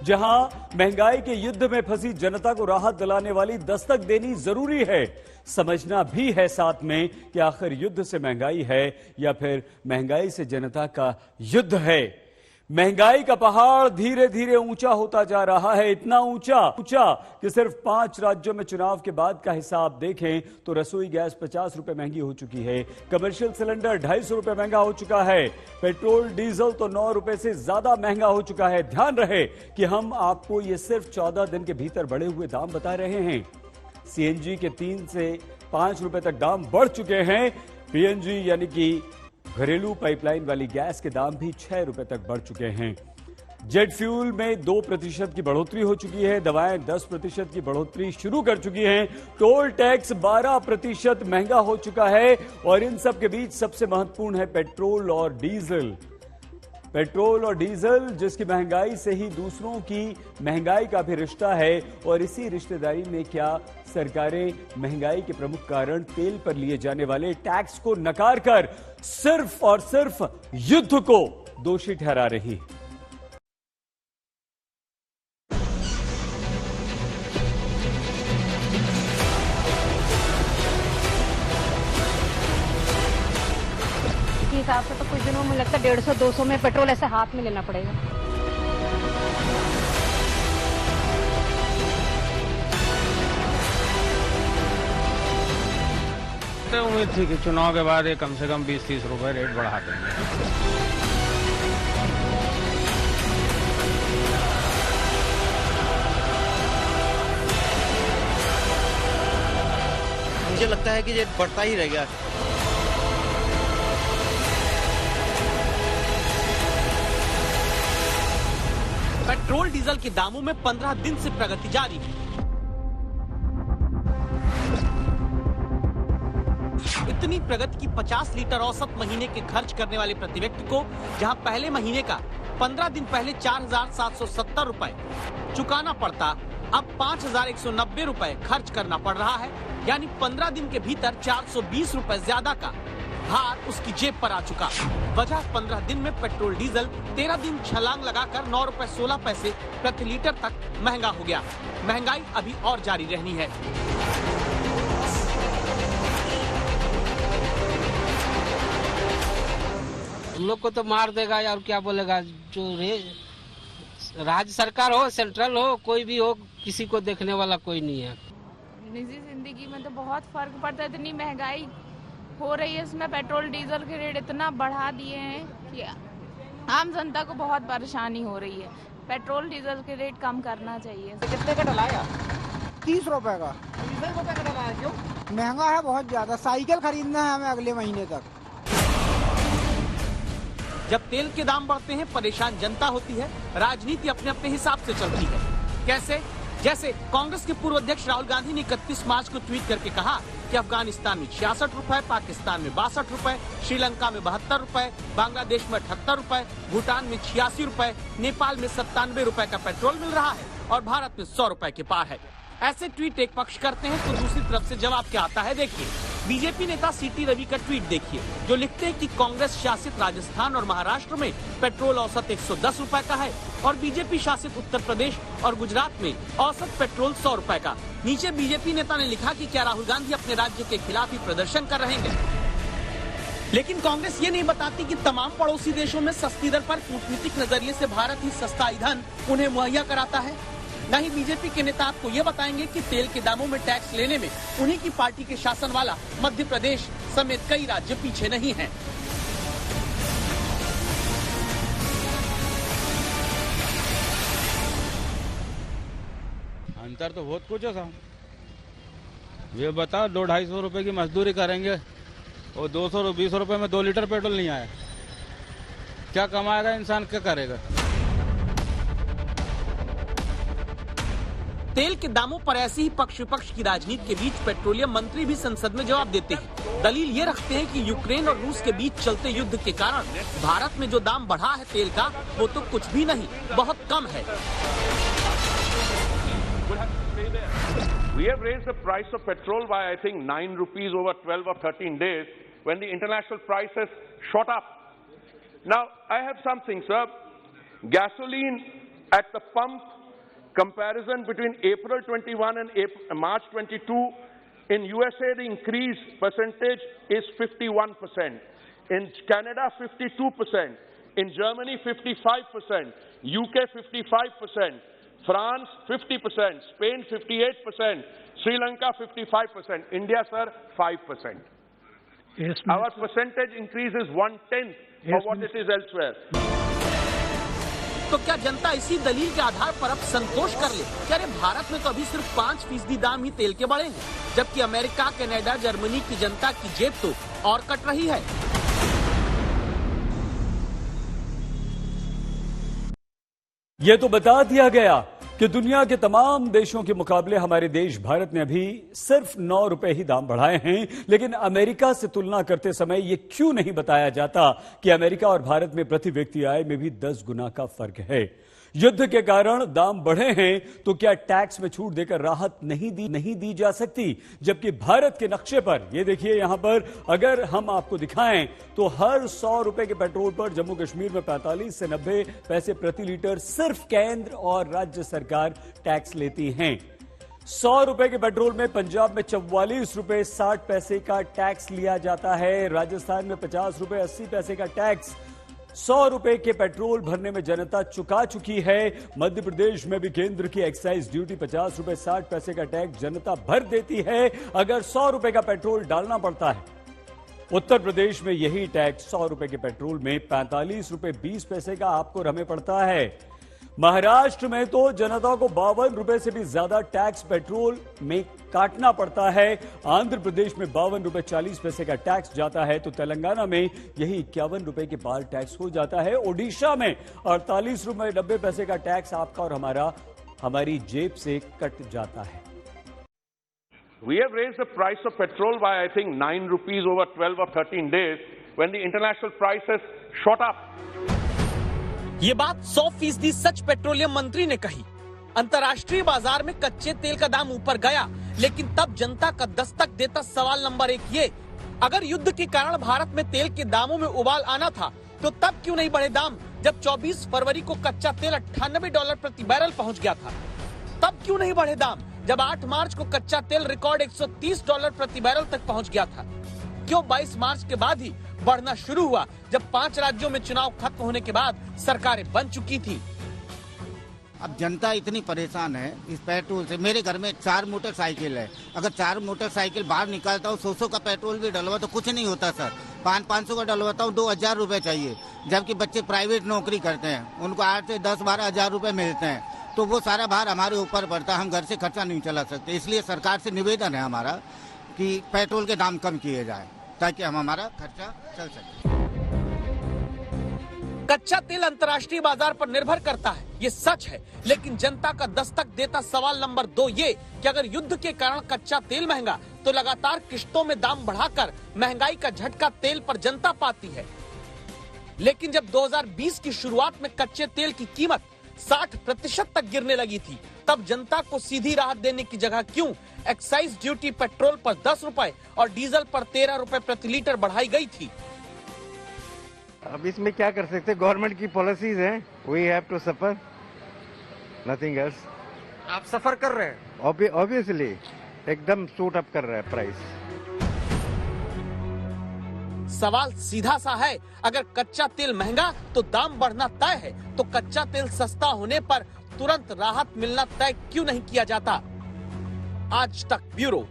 जहां महंगाई के युद्ध में फंसी जनता को राहत दिलाने वाली दस्तक देनी जरूरी है। समझना भी है साथ में कि आखिर युद्ध से महंगाई है या फिर महंगाई से जनता का युद्ध है। महंगाई का पहाड़ धीरे धीरे ऊंचा होता जा रहा है, इतना ऊंचा कि सिर्फ 5 राज्यों में चुनाव के बाद का हिसाब देखें तो रसोई गैस 50 रुपए महंगी हो चुकी है, कमर्शियल सिलेंडर 250 रुपए महंगा हो चुका है, पेट्रोल डीजल तो 9 रुपए से ज्यादा महंगा हो चुका है। ध्यान रहे कि हम आपको ये सिर्फ 14 दिन के भीतर बढ़े हुए दाम बता रहे हैं। सीएनजी के 3 से 5 रुपए तक दाम बढ़ चुके हैं। पीएनजी यानी कि घरेलू पाइपलाइन वाली गैस के दाम भी 6 रुपए तक बढ़ चुके हैं। जेट फ्यूल में 2% की बढ़ोतरी हो चुकी है, दवाएं 10% की बढ़ोतरी शुरू कर चुकी हैं, टोल टैक्स 12% महंगा हो चुका है और इन सब के बीच सबसे महत्वपूर्ण है पेट्रोल और डीजल। पेट्रोल और डीजल जिसकी महंगाई से ही दूसरों की महंगाई का भी रिश्ता है और इसी रिश्तेदारी में क्या सरकारें महंगाई के प्रमुख कारण तेल पर लिए जाने वाले टैक्स को नकार कर सिर्फ और सिर्फ युद्ध को दोषी ठहरा रही है। हिसाब से तो कुछ दिनों में लगता है 150-200 में पेट्रोल ऐसे हाथ में लेना पड़ेगा। तो उम्मीद थी कि चुनाव के बाद ये कम से कम 20-30 रुपए रेट बढ़ा देंगे। मुझे लगता है कि ये बढ़ता ही रह गया। पेट्रोल डीजल के दामों में 15 दिन से प्रगति जारी है। इतनी प्रगति की 50 लीटर औसत महीने के खर्च करने वाले प्रति व्यक्ति को जहां पहले महीने का 15 दिन पहले 4,770 रुपए चुकाना पड़ता, अब 5,190 रुपए खर्च करना पड़ रहा है। यानी 15 दिन के भीतर 420 रुपए ज्यादा का भार उसकी जेब पर आ चुका। वजह 15 दिन में पेट्रोल डीजल 13 दिन छलांग लगाकर 9 रुपए 16 पैसे प्रति लीटर तक महंगा हो गया। महंगाई अभी और जारी रहनी है। लोग को तो मार देगा यार, क्या बोलेगा। जो राज्य सरकार हो, सेंट्रल हो, कोई भी हो, किसी को देखने वाला कोई नहीं है। निजी जिंदगी में तो बहुत फर्क पड़ता है। इतनी महंगाई हो रही है, इसमें पेट्रोल डीजल के रेट इतना बढ़ा दिए हैं कि आम जनता को बहुत परेशानी हो रही है। पेट्रोल डीजल के रेट कम करना चाहिए। कितने का डलाया? 30 रुपए का। डीजल रुपए का डलाया क्यों? महंगा है बहुत ज्यादा। साइकिल खरीदना है हमें अगले महीने तक। जब तेल के दाम बढ़ते हैं परेशान जनता होती है। राजनीति अपने अपने हिसाब से चलती है। कैसे? जैसे कांग्रेस के पूर्व अध्यक्ष राहुल गांधी ने 31 मार्च को ट्वीट करके कहा कि अफगानिस्तान में 66 रुपए, पाकिस्तान में 62 रुपए, श्रीलंका में 72 रुपए, बांग्लादेश में 78 रुपए, भूटान में 86 रुपए, नेपाल में 97 रुपए का पेट्रोल मिल रहा है और भारत में 100 रुपए के पार है। ऐसे ट्वीट एक पक्ष करते हैं तो दूसरी तरफ से जवाब क्या आता है देखिए। बीजेपी नेता सीटी रवि का ट्वीट देखिए, जो लिखते हैं कि कांग्रेस शासित राजस्थान और महाराष्ट्र में पेट्रोल औसत 110 रुपए का है और बीजेपी शासित उत्तर प्रदेश और गुजरात में औसत पेट्रोल 100 रुपए का। नीचे बीजेपी नेता ने लिखा कि क्या राहुल गांधी अपने राज्य के खिलाफ ही प्रदर्शन कर रहे हैं। लेकिन कांग्रेस ये नहीं बताती कि तमाम पड़ोसी देशों में सस्ती दर पर कूटनीतिक नजरिए से भारत ही सस्ता ईंधन उन्हें मुहैया कराता है। न ही बीजेपी के नेता आपको ये बताएंगे कि तेल के दामों में टैक्स लेने में उन्हीं की पार्टी के शासन वाला मध्य प्रदेश समेत कई राज्य पीछे नहीं हैं। अंतर तो बहुत कुछ है साहब। ये बताओ 200-250 रुपए की मजदूरी करेंगे और 220 रुपए में 2 लीटर पेट्रोल नहीं आया, क्या कमाएगा इंसान, क्या करेगा। तेल के दामों पर ऐसी ही पक्ष विपक्ष की राजनीति के बीच पेट्रोलियम मंत्री भी संसद में जवाब देते हैं। दलील ये रखते हैं कि यूक्रेन और रूस के बीच चलते युद्ध के कारण भारत में जो दाम बढ़ा है तेल का, वो तो कुछ भी नहीं, बहुत कम है। We have raised the price of petrol by I think 9 rupees over 12 or 13 days when the international price has shot up. Now I have something, sir. Gasoline at the pump, comparison between April 21 and March 22, in USA the increase percentage is 51%, in Canada 52%, in Germany 55%, UK 55%, France 50%, Spain 58%, Sri Lanka 55%, India sir 5%. Yes, our percentage increase is 1/10 of what it is elsewhere. तो क्या जनता इसी दलील के आधार पर अब संतोष कर ले कि अरे भारत में तो अभी सिर्फ 5% दाम ही तेल के बढ़े हैं, जबकि अमेरिका, कनाडा, जर्मनी की जनता की जेब तो और कट रही है। ये तो बता दिया गया कि दुनिया के तमाम देशों के मुकाबले हमारे देश भारत ने अभी सिर्फ 9 रुपए ही दाम बढ़ाए हैं, लेकिन अमेरिका से तुलना करते समय ये क्यों नहीं बताया जाता कि अमेरिका और भारत में प्रति व्यक्ति आय में भी 10 गुना का फर्क है। युद्ध के कारण दाम बढ़े हैं तो क्या टैक्स में छूट देकर राहत नहीं दी जा सकती, जबकि भारत के नक्शे पर ये देखिए, यहां पर अगर हम आपको दिखाएं तो हर 100 रुपए के पेट्रोल पर जम्मू कश्मीर में 45 से 90 पैसे प्रति लीटर सिर्फ केंद्र और राज्य सरकार टैक्स लेती हैं। 100 रुपए के पेट्रोल में पंजाब में 44 रुपए 60 पैसे का टैक्स लिया जाता है, राजस्थान में 50 रुपए 80 पैसे का टैक्स 100 रुपए के पेट्रोल भरने में जनता चुका चुकी है। मध्य प्रदेश में भी केंद्र की एक्साइज ड्यूटी 50 रुपए 60 पैसे का टैक्स जनता भर देती है अगर 100 रुपए का पेट्रोल डालना पड़ता है। उत्तर प्रदेश में यही टैक्स 100 रुपए के पेट्रोल में 45 रुपए 20 पैसे का आपको हमें पड़ता है। महाराष्ट्र में तो जनता को 52 रुपए से भी ज्यादा टैक्स पेट्रोल में काटना पड़ता है। आंध्र प्रदेश में 52 रुपए 40 पैसे का टैक्स जाता है तो तेलंगाना में यही 51 रुपए के बाल टैक्स हो जाता है। ओडिशा में 48 रुपए 90 पैसे का टैक्स आपका और हमारी जेब से कट जाता है। We have raised the price of petrol by I think 9 rupees over 12 or 13 days when the international price has shot up. ये बात 100% सच पेट्रोलियम मंत्री ने कही। अंतर्राष्ट्रीय बाजार में कच्चे तेल का दाम ऊपर गया, लेकिन तब जनता का दस्तक देता सवाल नंबर 1 ये, अगर युद्ध के कारण भारत में तेल के दामों में उबाल आना था तो तब क्यों नहीं बढ़े दाम? जब 24 फरवरी को कच्चा तेल $98 प्रति बैरल पहुंच गया था, तब क्यों नहीं बढ़े दाम? जब 8 मार्च को कच्चा तेल रिकॉर्ड $130 प्रति बैरल तक पहुंच गया था, क्यों 22 मार्च के बाद ही बढ़ना शुरू हुआ, जब 5 राज्यों में चुनाव खत्म होने के बाद सरकारें बन चुकी थी? अब जनता इतनी परेशान है इस पेट्रोल से। मेरे घर में 4 मोटरसाइकिल है, अगर 4 मोटरसाइकिल बाहर निकालता हूँ 100 का पेट्रोल भी डलवा तो कुछ नहीं होता सर। 500 का डलवाता हूँ 2000 रुपए चाहिए, जबकि बच्चे प्राइवेट नौकरी करते हैं, उनको 8 से 10-12 हजार रुपए मिलते हैं, तो वो सारा भार हमारे ऊपर पड़ता है, हम घर से खर्चा नहीं चला सकते। इसलिए सरकार से निवेदन है हमारा कि पेट्रोल के दाम कम किए जाए ताकि हम हमारा खर्चा चल सके। कच्चा तेल अंतर्राष्ट्रीय बाजार पर निर्भर करता है, ये सच है, लेकिन जनता का दस्तक देता सवाल नंबर 2 ये कि अगर युद्ध के कारण कच्चा तेल महंगा तो लगातार किश्तों में दाम बढ़ाकर महंगाई का झटका तेल पर जनता पाती है। लेकिन जब 2020 की शुरुआत में कच्चे तेल की कीमत 60% तक गिरने लगी थी, तब जनता को सीधी राहत देने की जगह क्यों एक्साइज ड्यूटी पेट्रोल पर 10 रुपए और डीजल पर 13 रुपए प्रति लीटर बढ़ाई गई थी? अब इसमें क्या कर सकते, गवर्नमेंट की पॉलिसीज हैं, we have to suffer, nothing else. आप सफर कर रहे हैं? ऑब्वियसली एकदम सूट अप कर रहा है प्राइस। सवाल सीधा सा है, अगर कच्चा तेल महंगा तो दाम बढ़ना तय है, तो कच्चा तेल सस्ता होने पर तुरंत राहत मिलना तय क्यों नहीं किया जाता? आज तक ब्यूरो।